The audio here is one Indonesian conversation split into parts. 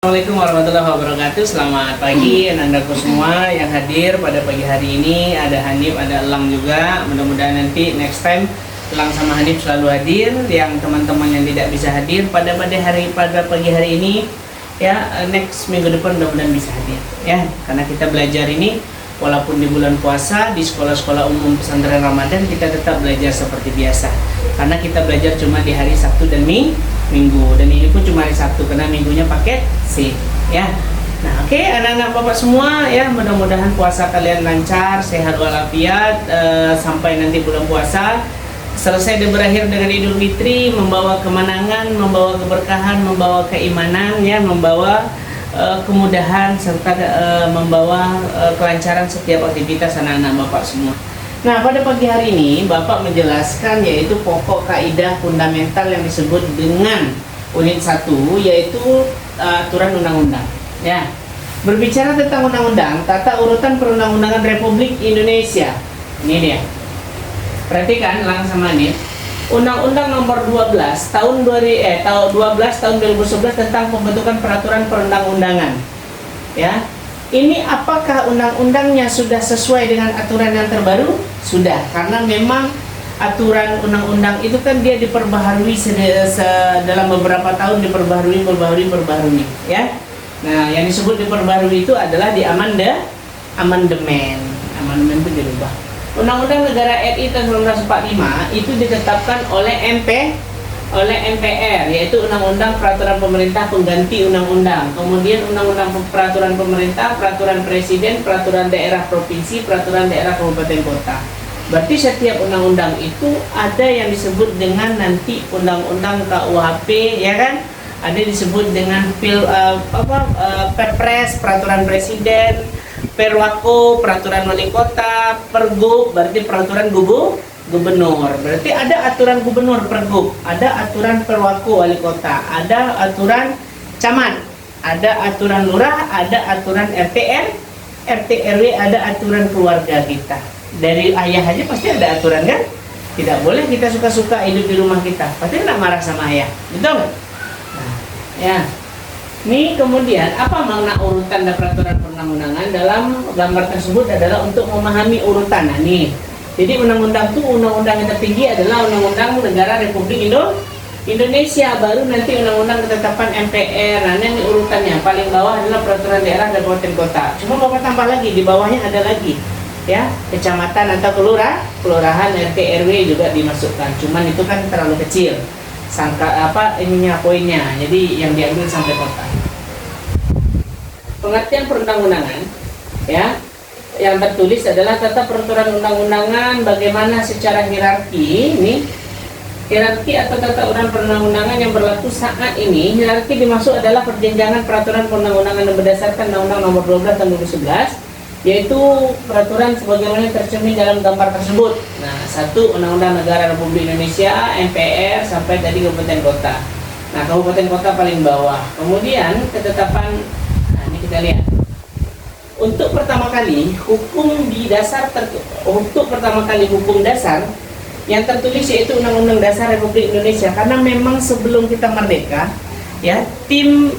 Assalamualaikum warahmatullahi wabarakatuh. Selamat pagi anak-anakku semua yang hadir pada pagi hari ini. Ada Hanif, ada Elang juga. Mudah-mudahan nanti next time Elang sama Hanif selalu hadir. Yang teman-teman yang tidak bisa hadir pada pagi hari ini, ya next minggu depan mudah-mudahan bisa hadir. Ya, karena kita belajar ini walaupun di bulan puasa di sekolah-sekolah umum pesantren Ramadan kita tetap belajar seperti biasa. Karena kita belajar cuma di hari Sabtu dan Minggu, dan ini pun cuma hari Sabtu karena minggunya paket C, ya. Nah, oke, anak-anak bapak semua, ya, mudah-mudahan puasa kalian lancar, sehat walafiat sampai nanti bulan puasa selesai dan berakhir dengan Idul Fitri, membawa kemenangan, membawa keberkahan, membawa keimanan, ya, membawa kemudahan serta membawa kelancaran setiap aktivitas anak-anak bapak semua. Nah, pada pagi hari ini Bapak menjelaskan yaitu pokok kaidah fundamental yang disebut dengan unit 1, yaitu aturan undang-undang. Ya. Berbicara tentang undang-undang, tata urutan perundang-undangan Republik Indonesia. Ini dia. Perhatikan langsung nih. Undang-Undang Nomor 12 tahun 2011 tentang pembentukan peraturan perundang-undangan. Ya. Ini apakah undang-undangnya sudah sesuai dengan aturan yang terbaru? Sudah, karena memang aturan undang-undang itu kan dia diperbaharui dalam beberapa tahun, diperbaharui, ya. Nah, yang disebut diperbaharui itu adalah di amandemen itu dirubah. Undang-Undang Negara RI tahun 1945 itu ditetapkan oleh MPR, yaitu Undang-Undang Peraturan Pemerintah Pengganti Undang-Undang. Kemudian Undang-Undang Peraturan Pemerintah, Peraturan Presiden, Peraturan Daerah Provinsi, Peraturan Daerah Kabupaten Kota. Berarti setiap undang-undang itu ada yang disebut dengan nanti Undang-Undang KUHP, ya kan? Ada disebut dengan Perpres, Peraturan Presiden, Perwako, Peraturan Wali Kota, Pergub, berarti Peraturan Gubernur. Berarti ada aturan gubernur Pergub, ada aturan Perwako Wali Kota, ada aturan camat, ada aturan lurah, ada aturan RT/RW, ada aturan keluarga kita. Dari ayah aja pasti ada aturan, kan? Tidak boleh kita suka-suka hidup di rumah kita, pasti tidak marah sama ayah, betul nggak? Nah, ya. Ini kemudian apa makna urutan dan peraturan perundang-undangan? Dalam gambar tersebut adalah untuk memahami urutan. Nah, nih. Jadi undang-undang itu, undang-undang yang tertinggi adalah Undang-Undang Negara Republik Indonesia, baru nanti Undang-Undang Ketetapan MPR. Nah, ini urutannya paling bawah adalah Peraturan Daerah dan Kabupaten Kota. Cuma Bapak tambah lagi, di bawahnya ada lagi, ya, kecamatan atau kelurahan, RT/RW juga dimasukkan. Cuman itu kan terlalu kecil, poinnya. Jadi yang diambil sampai kota. Pengertian perundang-undangan, ya, yang tertulis adalah tata peraturan undang-undangan bagaimana secara hierarki. Ini hierarki atau tata urutan perundang-undangan yang berlaku saat ini. Hierarki dimaksud adalah perjenjangan peraturan perundang-undangan yang berdasarkan Undang-Undang Nomor 12 Tahun 2011, yaitu peraturan sebagaimana tercermin dalam gambar tersebut. Nah, 1 Undang-Undang Negara Republik Indonesia, MPR, sampai tadi kabupaten kota. Nah, kabupaten kota paling bawah. Kemudian ketetapan, nah ini kita lihat. Untuk pertama kali hukum dasar yang tertulis yaitu Undang-Undang Dasar Republik Indonesia, karena memang sebelum kita merdeka, ya, tim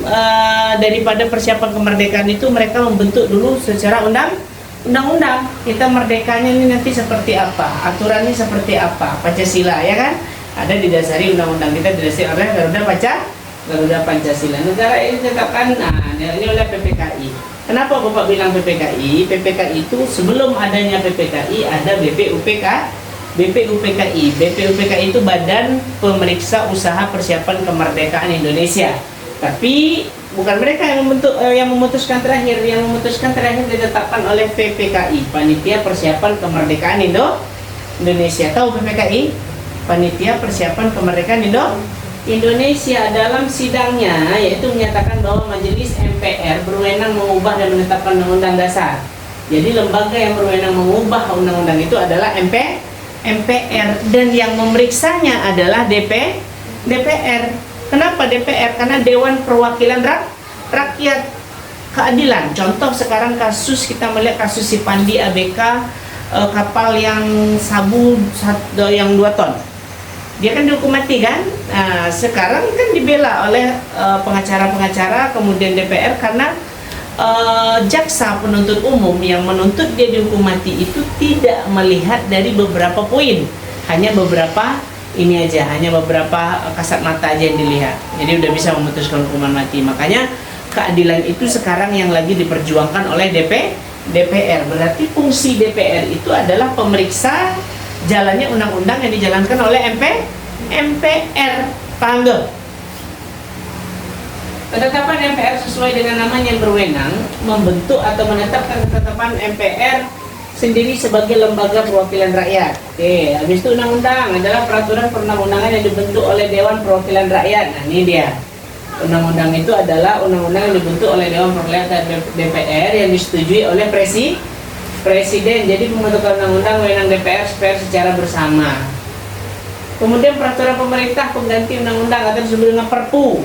daripada persiapan kemerdekaan itu mereka membentuk dulu secara undang-undang. Kita merdekanya ini nanti seperti apa, aturannya seperti apa, Pancasila, ya kan? Ada didasari undang-undang kita didasari oleh Garuda Pancasila. Negara ini ditetapkan, nah, ini oleh PPKI. Kenapa Bapak bilang PPKI? PPKI itu sebelum adanya PPKI ada BPUPKI. BPUPKI itu Badan Pemeriksa Usaha Persiapan Kemerdekaan Indonesia. Tapi bukan mereka yang memutuskan terakhir. Yang memutuskan terakhir ditetapkan oleh PPKI, Panitia Persiapan Kemerdekaan Indonesia. Tahu PPKI? Panitia Persiapan Kemerdekaan Indonesia. Dalam sidangnya yaitu menyatakan bahwa Majelis MPR berwenang mengubah dan menetapkan undang-undang dasar. Jadi lembaga yang berwenang mengubah undang-undang itu adalah MPR, dan yang memeriksanya adalah DPR. Kenapa DPR? Karena Dewan Perwakilan Rakyat Keadilan. Contoh sekarang kasus, kita melihat kasus si Pandi ABK, kapal yang sabu yang 2 ton. Dia kan dihukum mati kan. Nah, sekarang kan dibela oleh pengacara-pengacara kemudian DPR karena jaksa penuntut umum yang menuntut dia dihukum mati itu tidak melihat dari beberapa poin, hanya beberapa ini aja, hanya beberapa kasat mata aja yang dilihat. Jadi udah bisa memutuskan hukuman mati. Makanya keadilan itu sekarang yang lagi diperjuangkan oleh DPR. Berarti fungsi DPR itu adalah pemeriksa jalannya undang-undang yang dijalankan oleh MPR. Paham gak? Ketetapan MPR sesuai dengan namanya yang berwenang membentuk atau menetapkan ketetapan MPR sendiri sebagai lembaga perwakilan rakyat. Oke, habis itu undang-undang adalah peraturan perundang-undangan yang dibentuk oleh Dewan Perwakilan Rakyat. Nah, ini dia. Undang-undang itu adalah undang-undang yang dibentuk oleh Dewan Perwakilan Rakyat DPR yang disetujui oleh Presiden. Jadi pembentukan undang-undang wewenang DPR secara bersama. Kemudian peraturan pemerintah pengganti undang-undang atau disebut dengan Perpu.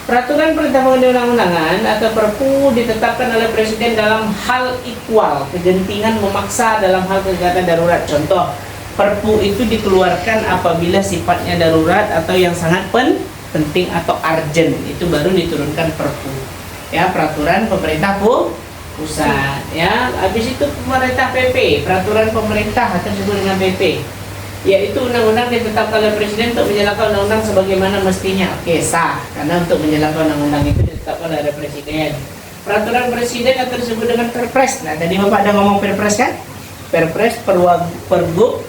Peraturan perintah perundang-undangan atau Perpu ditetapkan oleh Presiden dalam hal ikhwal, kegentingan memaksa dalam hal kegiatan darurat. Contoh, Perpu itu dikeluarkan apabila sifatnya darurat atau yang sangat penting atau urgent, itu baru diturunkan Perpu. Ya, peraturan pemerintah pusat. Ya, habis itu pemerintah PP, peraturan pemerintah atau disebut dengan PP. Yaitu undang-undang ditetapkan oleh Presiden untuk menjalankan undang-undang sebagaimana mestinya. Oke, sah, karena untuk menjalankan undang-undang itu ditetapkan oleh Presiden. Peraturan Presiden atau disebut dengan Perpres. Nah, tadi Bapak ada ngomong Perpres kan? Perpres, Pergub,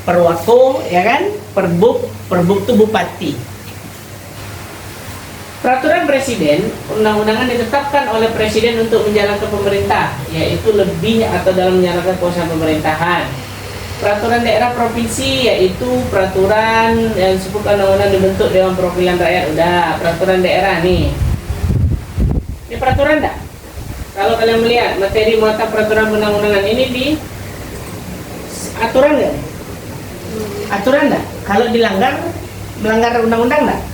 Perwako, ya kan? Perbuk itu bupati. Peraturan Presiden, undang-undangan ditetapkan oleh Presiden untuk menjalankan pemerintah, yaitu lebih atau dalam menjalankan kuasa pemerintahan. Peraturan daerah provinsi yaitu peraturan yang disebut undang-undang dibentuk Dewan Perwakilan Rakyat. Udah, peraturan daerah nih. Ini peraturan enggak? Kalau kalian melihat materi muatan peraturan undang-undangan ini di aturan enggak? Aturan enggak? Kalau melanggar undang-undang enggak?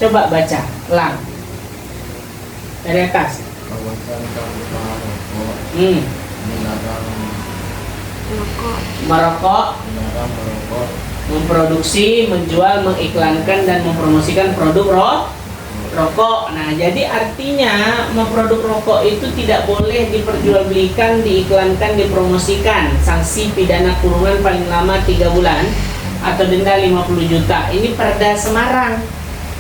Coba baca, lang. Dari atas. Merokok, memproduksi, menjual, mengiklankan dan mempromosikan produk rokok. Nah, jadi artinya memproduk rokok itu tidak boleh diperjualbelikan, diiklankan, dipromosikan. Sanksi pidana kurungan paling lama 3 bulan atau denda 50 juta. Ini Perda Semarang.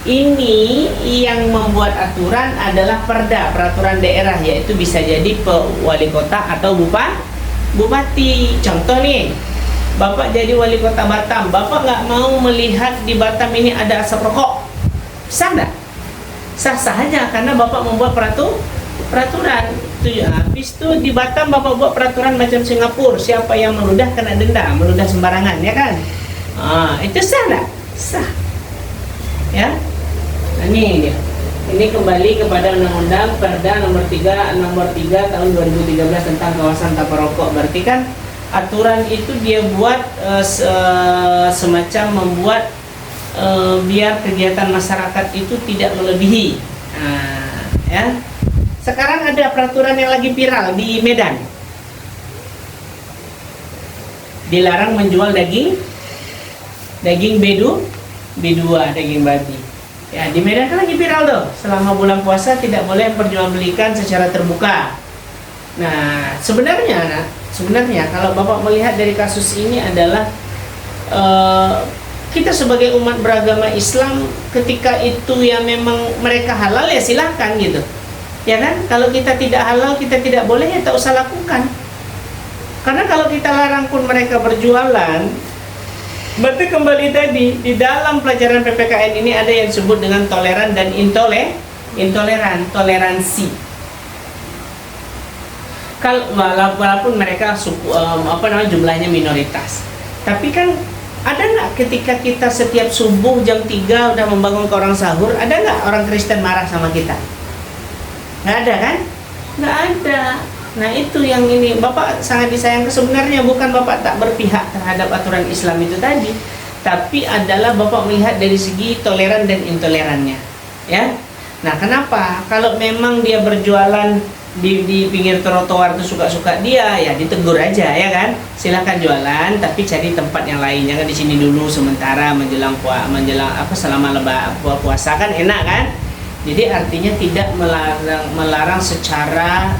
Ini yang membuat aturan adalah Perda, peraturan daerah, yaitu bisa jadi wali kota atau bupati. Contoh nih, Bapak jadi wali kota Batam, Bapak nggak mau melihat di Batam ini ada asap rokok, sah nggak? Sah-sah aja, karena Bapak membuat peraturan. Habis itu di Batam Bapak buat peraturan macam Singapura, siapa yang meludah kena denda, meludah sembarangan, ya kan? Itu sah nggak? Sah. Ya, nah, ini dia. Ini kembali kepada Undang-Undang Perda nomor 3 tahun 2013 tentang kawasan tanpa rokok. Berarti kan aturan itu dia buat semacam membuat biar kegiatan masyarakat itu tidak melebihi. Ya. Sekarang ada peraturan yang lagi viral di Medan. Dilarang menjual daging B2, daging babi. Ya, di Medan kan lagi viral tuh. Selama bulan puasa tidak boleh memperjualbelikan secara terbuka. Nah, sebenarnya kalau Bapak melihat dari kasus ini adalah kita sebagai umat beragama Islam, ketika itu ya memang mereka halal ya silahkan gitu. Ya kan? Kalau kita tidak halal, kita tidak boleh, ya tak usah lakukan. Karena kalau kita larang pun mereka berjualan, berarti kembali tadi, di dalam pelajaran PPKN ini ada yang disebut dengan toleran dan toleransi. Kalau walaupun mereka jumlahnya minoritas, tapi kan ada nggak ketika kita setiap subuh jam 3 udah membangun ke orang sahur, ada nggak orang Kristen marah sama kita? Nggak ada kan? Nggak ada. Nah, itu yang ini Bapak sangat disayangkan. Sebenarnya bukan Bapak tak berpihak terhadap aturan Islam itu tadi, tapi adalah Bapak melihat dari segi toleran dan intolerannya, ya. Nah, kenapa? Kalau memang dia berjualan di pinggir trotoar itu suka-suka dia, ya ditegur aja ya kan. Silakan jualan tapi cari tempat yang lain, jangan di sini dulu sementara menjelang selama puasa kan enak kan. Jadi artinya tidak melarang secara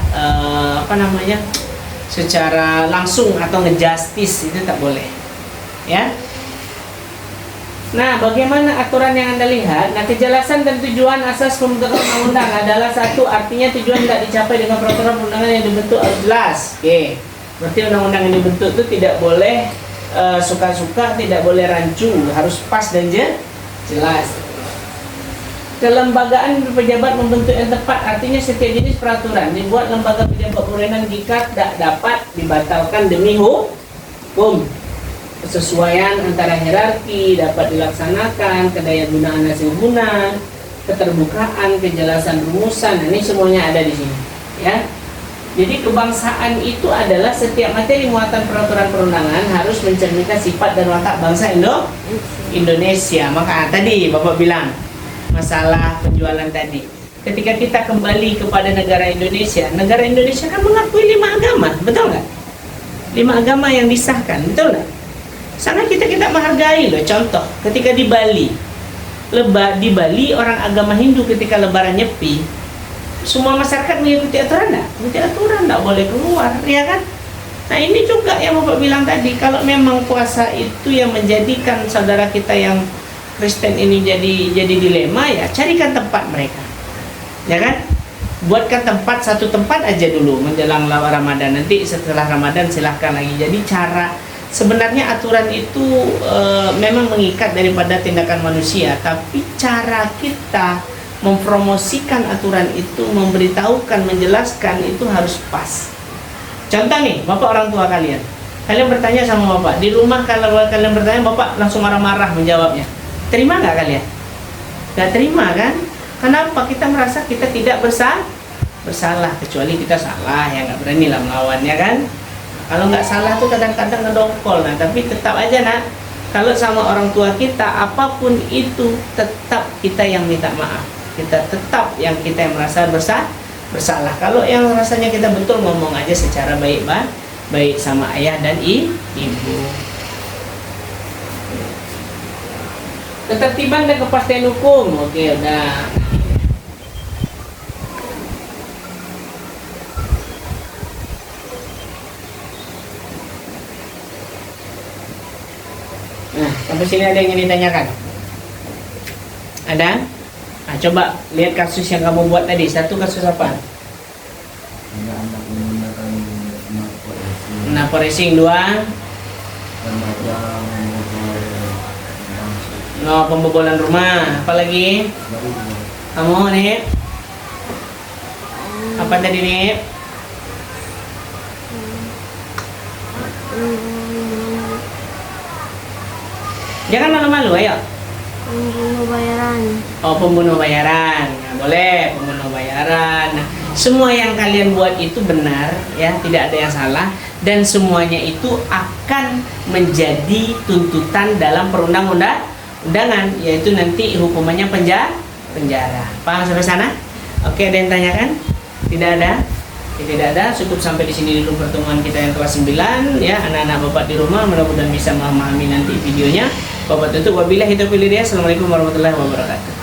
secara langsung atau ngejustis, itu tak boleh ya. Nah, bagaimana aturan yang Anda lihat? Nah, kejelasan dan tujuan asas pembentukan undang-undang adalah satu, artinya tujuan tidak dicapai dengan peraturan perundangan yang dibentuk harus jelas. Oke, berarti undang-undang yang dibentuk itu tidak boleh suka-suka, tidak boleh rancu, harus pas dan jelas. Kelembagaan pejabat membentuk yang tepat, artinya setiap jenis peraturan dibuat lembaga pejabat berwenang jika tidak dapat dibatalkan demi hukum. Kesesuaian antara hierarki dapat dilaksanakan, kedaya gunaan hasil guna, keterbukaan, kejelasan rumusan, ini semuanya ada di sini ya. Jadi kebangsaan itu adalah setiap materi muatan peraturan perundangan harus mencerminkan sifat dan watak bangsa Indonesia. Maka tadi Bapak bilang masalah penjualan tadi, ketika kita kembali kepada negara Indonesia kan mengakui 5 agama, betul nggak? 5 agama yang disahkan, betul nggak? Sangat kita menghargai loh. Contoh, ketika di Bali orang agama Hindu ketika lebaran nyepi, semua masyarakat mengikuti aturan enggak? Mengikuti aturan, enggak boleh keluar, ya kan? Nah, ini juga yang Bapak bilang tadi, kalau memang puasa itu yang menjadikan saudara kita yang Kristen ini jadi dilema, ya carikan tempat mereka. Ya kan? Buatkan satu tempat aja dulu menjelang Ramadan, nanti setelah Ramadan silahkan lagi. Jadi sebenarnya aturan itu memang mengikat daripada tindakan manusia, tapi cara kita mempromosikan aturan itu, memberitahukan, menjelaskan itu harus pas. Contoh nih, Bapak orang tua kalian bertanya sama Bapak di rumah, kalau kalian bertanya Bapak langsung marah-marah menjawabnya, terima nggak kalian? Nggak terima kan? Kenapa? Kita merasa kita tidak bersalah, kecuali kita salah ya nggak berani lah melawan, ya kan? Kalau nggak salah tuh kadang-kadang ngedongkol. Nah, tapi tetap aja nak, kalau sama orang tua kita apapun itu tetap kita yang minta maaf, kita tetap yang kita yang merasa bersalah. Kalau yang rasanya kita betul, ngomong aja secara baik sama ayah dan ibu. Ketertiban dan kepastian hukum, oke udah. Nah, sampai sini ada yang ingin ditanyakan? Ada? Nah, coba lihat kasus yang kamu buat tadi. Satu kasus apa? Anak menggunakan knalpot racing. 2 pembobolan rumah. Apa lagi? Kamu nih? Apa tadi nih? Jangan malu-malu, ayo. Pembunuh bayaran. Oh, pembunuh bayaran. Nah, boleh, pembunuh bayaran. Nah, semua yang kalian buat itu benar, ya, tidak ada yang salah, dan semuanya itu akan menjadi tuntutan dalam perundang-undangan, yaitu nanti hukumannya penjara. Paham sampai sana? Oke, ada yang tanyakan? Tidak ada? Tidak ada, cukup sampai di sini dulu pertemuan kita yang kelas 9 ya. Anak-anak Bapak di rumah mudah-mudahan bisa memahami nanti videonya. Bapak tutup, wabillahi taufiq hidayah. Assalamualaikum warahmatullahi wabarakatuh.